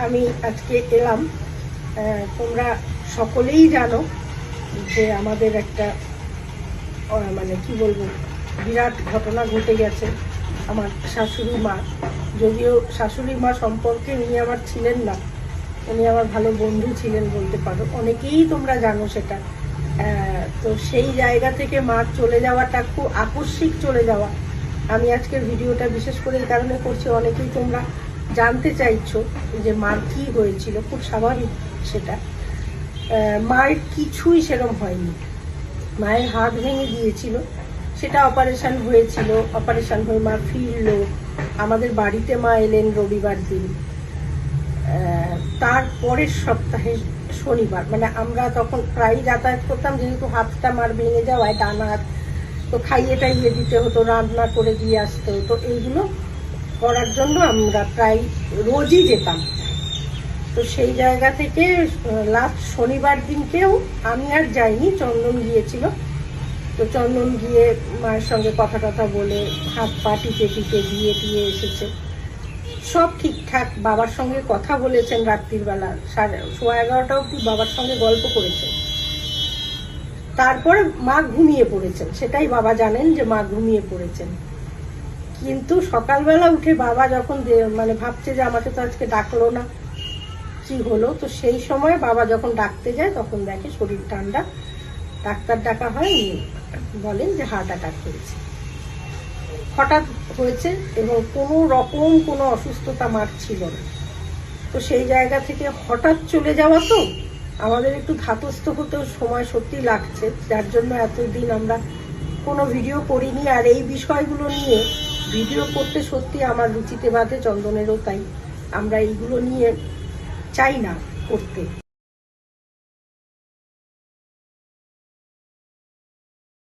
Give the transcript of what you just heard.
আমি আজকে এলাম। তোমরা সকলেই জানো যে আমাদের একটা মানে কি বলবো, বিরাট ঘটনা ঘটে গেছে আমার শাশুড়ি মা। যদিও শাশুড়ি মা সম্পর্কে উনি আমার ছিলেন না, উনি আমার ভালো বন্ধু ছিলেন বলতে পারো, অনেকেই তোমরা জানো সেটা। তো সেই জায়গা থেকে মার চলে যাওয়াটা খুব আকস্মিক চলে যাওয়া। আমি আজকের ভিডিওটা বিশেষ করে এই কারণে করছি, অনেকেই তোমরা জানতে চাইছো যে মার কি হয়েছিল। খুব স্বাভাবিক সেটা। মায়ের কিছুই সেরম হয়নি। মায়ের হাত ভেঙে গিয়েছিল, সেটা অপারেশন হয়েছিল। অপারেশন হয়ে মা ফিরলো। আমাদের বাড়িতে মা এলেন রবিবার দিন। তার পরের সপ্তাহে শনিবার, মানে আমরা তখন প্রায়ই যাতায়াত করতাম, যেহেতু হাতটা মার ভেঙে যাওয়ায় ডান হাত, তো খাইয়ে টাইয়ে দিতে হতো, রান্না করে দিয়ে আসতে হতো। এইগুলো করার জন্য আমরা প্রায় রোজই যেতাম। তো সেই জায়গা থেকে লাস্ট শনিবার দিনকেও আমি আর যাইনি, চন্দন গিয়েছিল। তো চন্দন গিয়ে মায়ের সঙ্গে কথা টথা বলে হাত পা টিপে টিপে দিয়ে দিয়ে এসেছে। সব ঠিকঠাক। বাবার সঙ্গে কথা বলেছেন রাত্রির বেলা 11:30 অবধি বাবার সঙ্গে গল্প করেছেন। তারপরে মা ঘুমিয়ে পড়েছেন, সেটাই বাবা জানেন যে মা ঘুমিয়ে পড়েছেন। কিন্তু সকালবেলা উঠে বাবা যখন মানে ভাবছে যে আমাকে তো আজকে ডাকলো না, কি হলো। তো সেই সময় বাবা যখন ডাকতে যায় তখন দেখে শরীর ঠান্ডা। ডাক্তার ডাকা হয়, বলেন যে হার্ট অ্যাটাক হয়েছে। হঠাৎ হয়েছে এবং কোনো রকম কোনো অসুস্থতা মার ছিল না। তো সেই জায়গা থেকে হঠাৎ চলে যাওয়া, তো আমাদের একটু ধাতস্থ হতেও সময় সত্যি লাগছে, যার জন্য এতদিন আমরা কোনো ভিডিও করিনি। আর এই বিষয়গুলো নিয়ে ভিডিও করতে সত্যি আমার রুচিতে বাঁধে, চন্দনেরও তাই। আমরা এইগুলো নিয়ে চাই না করতে।